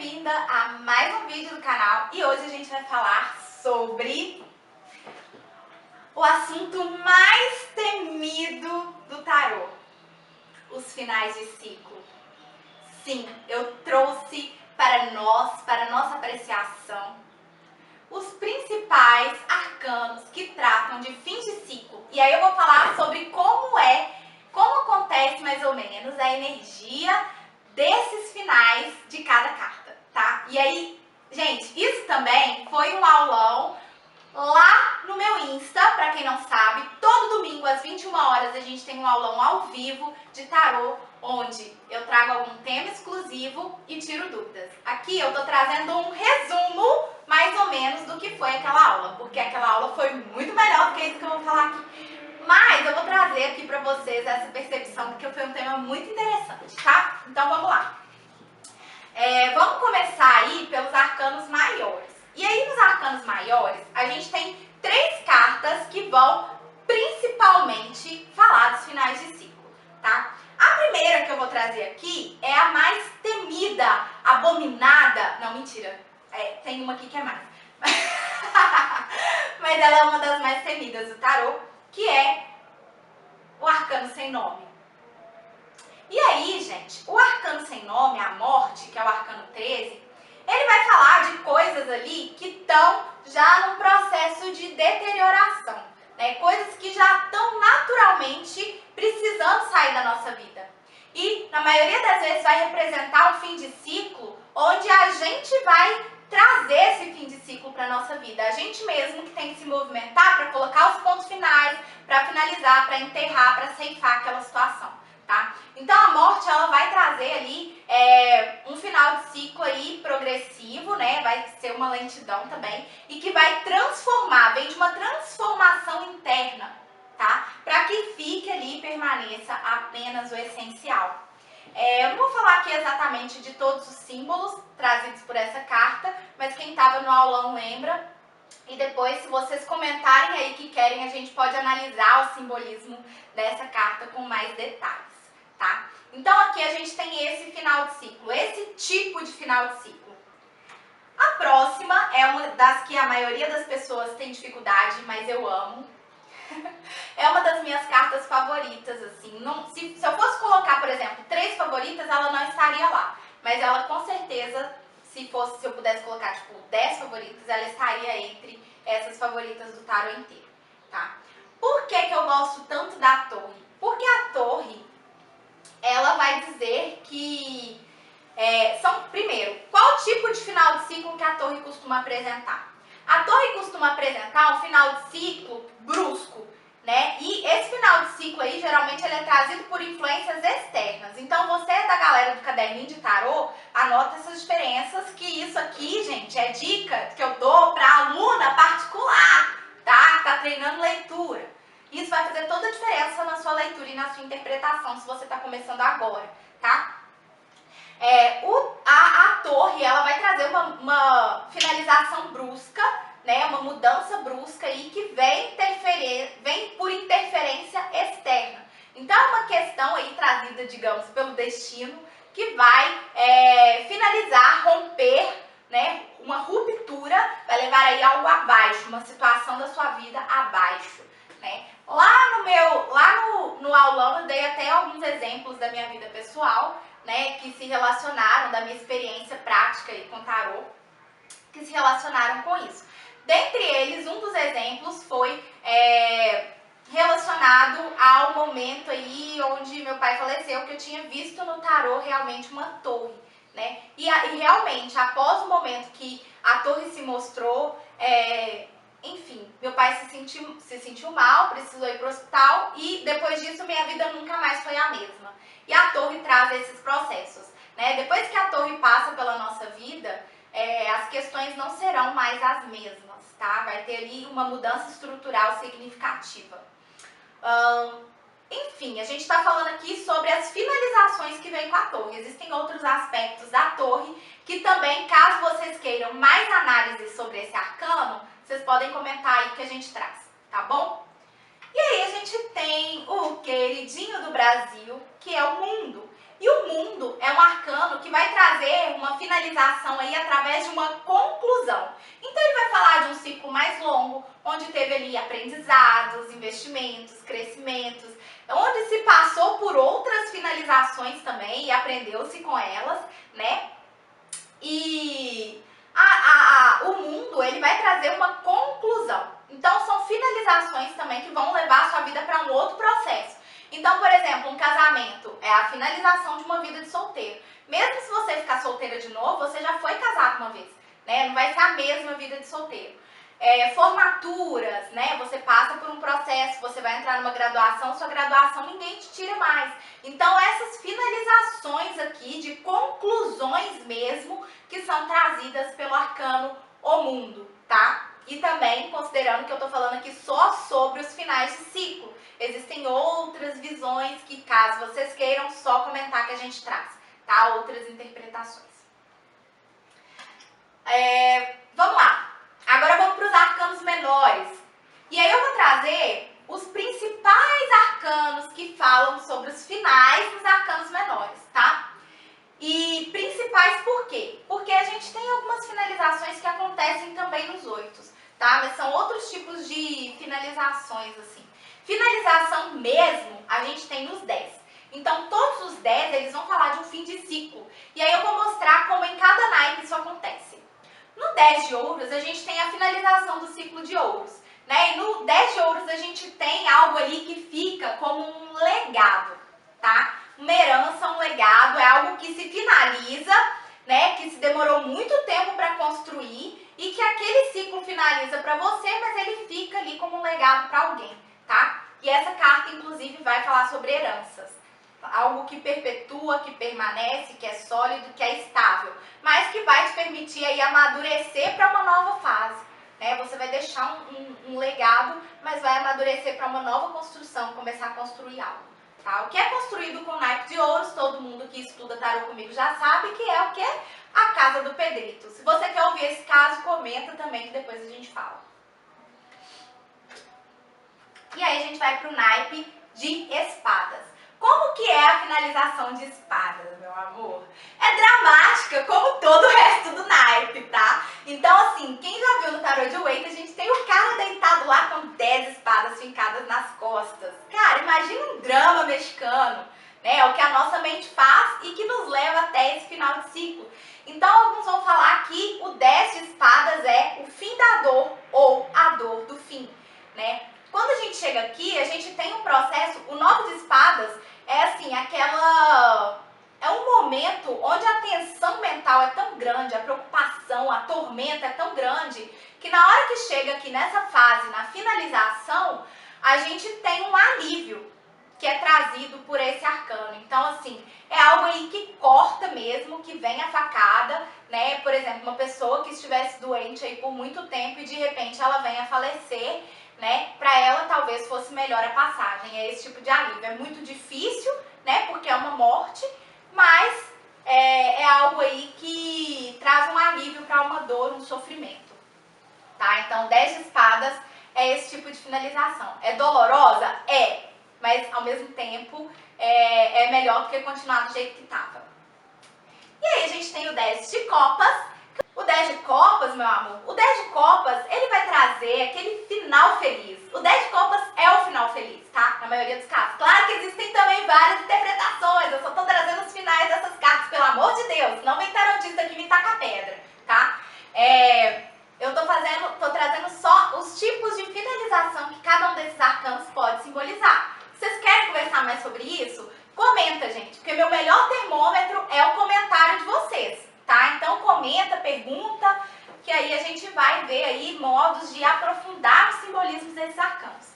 bem-vinda a mais um vídeo do canal e hoje a gente vai falar sobre o assunto mais temido do tarô, os finais de ciclo. Sim, eu trouxe para nós, para nossa apreciação, os principais arcanos que tratam de fins de ciclo. E aí eu vou falar sobre como acontece mais ou menos a energia desses finais de cada carta, tá? E aí, gente, isso também foi um aulão lá no meu Insta, pra quem não sabe. Todo domingo às 21 horas a gente tem um aulão ao vivo de tarô, onde eu trago algum tema exclusivo e tiro dúvidas. Aqui eu tô trazendo um resumo, mais ou menos, do que foi aquela aula, porque aquela aula foi muito melhor do que isso que eu vou falar aqui. Mas eu vou trazer aqui pra vocês essa percepção, porque foi um tema muito interessante, tá? Então vamos lá. Vamos começar aí pelos arcanos maiores. E aí nos arcanos maiores, a gente tem 3 cartas que vão principalmente falar dos finais de ciclo, tá? A primeira que eu vou trazer aqui é a mais temida, abominada... Não, mentira. Tem uma aqui que é mais. Mas ela é uma das mais temidas do tarô, que é o arcano sem nome. E aí, gente, o arcano sem nome, a morte, que é o arcano 13, ele vai falar de coisas ali que estão já no processo de deterioração, né? Coisas que já estão naturalmente precisando sair da nossa vida. E, na maioria das vezes, vai representar um fim de ciclo, onde a gente vai trazer esse fim de ciclo para a nossa vida. A gente mesmo que tem que se movimentar para colocar os pontos finais, para finalizar, para enterrar, para ceifar aquela situação, tá? Então a morte, ela vai trazer ali um final de ciclo aí progressivo, né? Vai ser uma lentidão também e que vai transformar, vem de uma transformação interna, tá? Para que fique ali e permaneça apenas o essencial. Eu não vou falar aqui exatamente de todos os símbolos trazidos por essa carta, mas quem estava no aulão lembra. E depois, se vocês comentarem aí que querem, a gente pode analisar o simbolismo dessa carta com mais detalhes, tá? Então aqui a gente tem esse final de ciclo, esse tipo de final de ciclo. A próxima é uma das que a maioria das pessoas tem dificuldade, mas eu amo. É uma das minhas cartas favoritas, assim. Se eu fosse colocar, por exemplo, 3 favoritas, ela não estaria lá. Mas ela, com certeza, se eu pudesse colocar, tipo, 10 favoritas, ela estaria entre essas favoritas do tarô inteiro, tá? Por que eu gosto tanto da torre? Porque a torre, ela vai dizer que... primeiro, qual tipo de final de ciclo que a torre costuma apresentar? A torre costuma apresentar um final de ciclo brusco, né? E esse final de ciclo aí, geralmente, ele é trazido por influências externas. Então, você da galera do caderninho de tarô, anota essas diferenças, que isso aqui, gente, é dica que eu dou para aluna particular, tá? Que tá treinando leitura. Isso vai fazer toda a diferença na sua leitura e na sua interpretação, se você tá começando agora, tá? A torre, ela vai trazer uma finalização brusca, né, uma mudança brusca aí que vem por interferência externa. Então é uma questão aí trazida, digamos, pelo destino, que vai finalizar, romper, né, uma ruptura, vai levar aí algo abaixo, uma situação da sua vida abaixo, né. Lá no aulão eu dei até alguns exemplos da minha vida pessoal, né, que se relacionaram, da minha experiência prática aí com tarô, que se relacionaram com isso. Dentre eles, um dos exemplos foi relacionado ao momento aí onde meu pai faleceu, que eu tinha visto no tarô realmente uma torre, né? E realmente, após o momento que a torre se mostrou, enfim, meu pai se sentiu mal, precisou ir para o hospital e depois disso minha vida nunca mais foi a mesma. E a torre traz esses processos, né? Depois que a torre passa pela nossa vida, as questões não serão mais as mesmas, tá? Vai ter ali uma mudança estrutural significativa. Enfim, a gente está falando aqui sobre as finalizações que vem com a torre. Existem outros aspectos da torre que também, caso vocês queiram mais análise sobre esse arcano, vocês podem comentar aí que a gente traz, tá bom? E aí a gente tem o queridinho do Brasil, que é o mundo. E o mundo é um arcano que vai trazer uma finalização aí através de uma conclusão. Então ele vai falar de um ciclo mais longo, onde teve ali aprendizados, investimentos, crescimentos, onde se passou por outras finalizações também e aprendeu-se com elas, né? E o mundo, ele vai trazer uma conclusão. Então são finalizações também que vão levar a sua vida para um outro processo. Então, por exemplo, um casamento é a finalização de uma vida de solteiro. Mesmo se você ficar solteira de novo, você já foi casado uma vez, né? Não vai ser a mesma vida de solteiro. Formaturas, né? Você passa por um processo, você vai entrar numa graduação, sua graduação ninguém te tira mais. Então, essas finalizações aqui de conclusões mesmo que são trazidas pelo arcano O Mundo, tá? E também, considerando que eu tô falando aqui só sobre os finais de ciclo, existem outras visões que, caso vocês queiram, só comentar que a gente traz, tá? Outras interpretações. Vamos lá. Agora vamos para os arcanos menores. E aí eu vou trazer os principais arcanos que falam sobre os finais dos arcanos menores, tá? E principais por quê? Porque a gente tem algumas finalizações que acontecem também nos 8, tá? Mas são outros tipos de finalizações, assim. Finalização mesmo, a gente tem nos 10. Então, todos os 10, eles vão falar de um fim de ciclo. E aí eu vou mostrar como em cada naipe isso acontece. No 10 de ouros, a gente tem a finalização do ciclo de ouros, né? E no 10 de ouros, a gente tem algo ali que fica como um legado, tá? Uma herança, um legado, é algo que se finaliza, né? Que se demorou muito tempo para construir e que aquele ciclo finaliza para você, mas ele fica ali como um legado para alguém, tá? E essa carta, inclusive, vai falar sobre heranças. Algo que perpetua, que permanece, que é sólido, que é estável, mas que vai te permitir aí amadurecer para uma nova fase, né? Você vai deixar um legado, mas vai amadurecer para uma nova construção, começar a construir algo, tá? O que é construído com naipe de ouros, todo mundo que estuda tarô comigo já sabe que é o que? A casa do pedrito. Se você quer ouvir esse caso, comenta também que depois a gente fala. E aí a gente vai para o naipe de espadas. Como que é a finalização de espadas, meu amor? É dramática, como todo o resto do naipe, tá? Então, assim, quem já viu no tarô de Waite, a gente tem o cara deitado lá com 10 espadas fincadas nas costas. Cara, imagina um drama mexicano, né? É o que a nossa mente faz e que nos leva até esse final de ciclo. Então, alguns vão falar que o 10 de espadas é o fim da dor ou a dor do fim, né? Quando a gente chega aqui, a gente tem um processo, o 9 de espadas é assim, é um momento onde a tensão mental é tão grande, a preocupação, a tormenta é tão grande, que na hora que chega aqui nessa fase, na finalização, a gente tem um alívio que é trazido por esse arcano. Então, assim, é algo aí que corta mesmo, que vem a facada, né? Por exemplo, uma pessoa que estivesse doente aí por muito tempo e de repente ela vem a falecer, né? Para ela talvez fosse melhor a passagem, é esse tipo de alívio. É muito difícil, né? Porque é uma morte, mas é algo aí que traz um alívio para uma dor, um sofrimento, tá? Então, 10 de espadas é esse tipo de finalização. É dolorosa? É, mas ao mesmo tempo é melhor do que continuar do jeito que estava. E aí a gente tem o 10 de copas. O 10 de copas, meu amor, o 10 de copas, ele vai trazer aquele final feliz. O 10 de copas é o final feliz, tá? Na maioria dos casos. Claro que existem também várias interpretações, eu só tô trazendo os finais dessas cartas, pelo amor de Deus. Não vem tarotista aqui me tacar pedra, tá? Eu tô trazendo só os tipos de finalização que cada um desses arcanos pode simbolizar. Vocês querem conversar mais sobre isso? Comenta, gente, porque meu melhor termômetro é o comentário de vocês. Tá? Então comenta, pergunta, que aí a gente vai ver aí modos de aprofundar os simbolismos desses arcanos.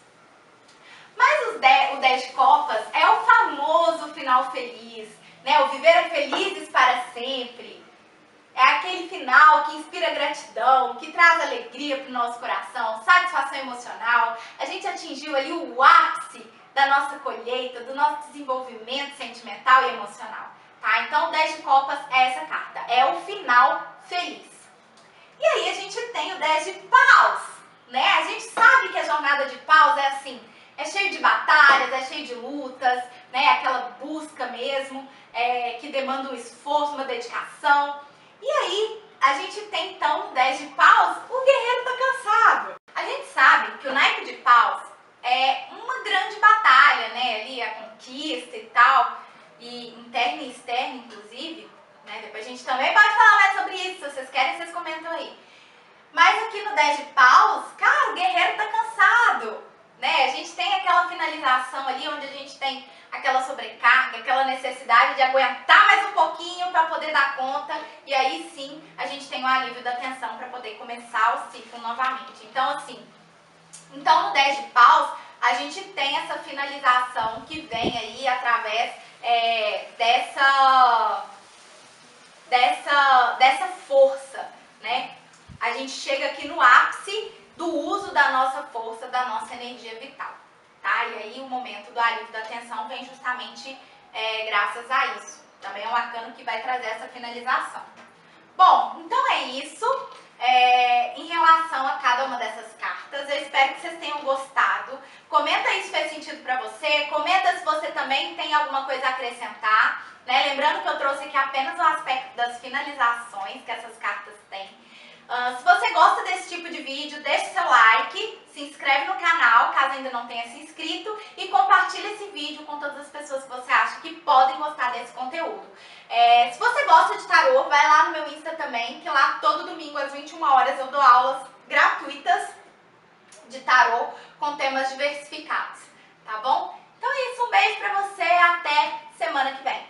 Mas o 10 de copas é o famoso final feliz, né? O viveram felizes para sempre. É aquele final que inspira gratidão, que traz alegria para o nosso coração, satisfação emocional. A gente atingiu ali o ápice da nossa colheita, do nosso desenvolvimento sentimental e emocional. Tá? Então, o 10 de copas é essa carta, é o final feliz. E aí a gente tem o 10 de paus, né? A gente sabe que a jornada de paus é assim, é cheio de batalhas, é cheio de lutas, né? Aquela busca mesmo, que demanda um esforço, uma dedicação. E aí, a gente tem então no 10 de paus, o guerreiro tá cansado. A gente sabe que o naipe de paus é uma grande batalha, né? Ali a conquista e tal, e interna e externa, inclusive, né? Depois a gente também pode falar mais sobre isso, se vocês querem, vocês comentam aí. Mas aqui no 10 de paus, cara, o guerreiro tá cansado, né? A gente tem aquela finalização ali, onde a gente tem aquela sobrecarga, aquela necessidade de aguentar mais um pouquinho para poder dar conta, e aí sim a gente tem o alívio da tensão para poder começar o ciclo novamente. Então, assim, no 10 de paus, a gente tem essa finalização que vem aí através dessa força, né? A gente chega aqui no ápice do uso da nossa força, da nossa energia vital, tá? E aí o momento do alívio da tensão vem justamente graças a isso. Também é um arcano que vai trazer essa finalização. Bom, então é isso em relação a cada uma dessas cartas. Eu espero que vocês tenham gostado. Comenta aí se fez sentido para você. Comenta se você também tem alguma coisa a acrescentar, né? Lembrando que eu trouxe aqui apenas o aspecto das finalizações que essas cartas têm. Se você gosta desse tipo de vídeo, deixe seu like, se inscreve no canal, caso ainda não tenha se inscrito, e compartilhe esse vídeo com todas as pessoas que você acha que podem gostar desse conteúdo. Se você gosta de tarô, vai lá no meu Insta também, que lá todo domingo às 21 horas eu dou aulas gratuitas de tarô com temas diversificados, tá bom? Então é isso, um beijo pra você, até semana que vem.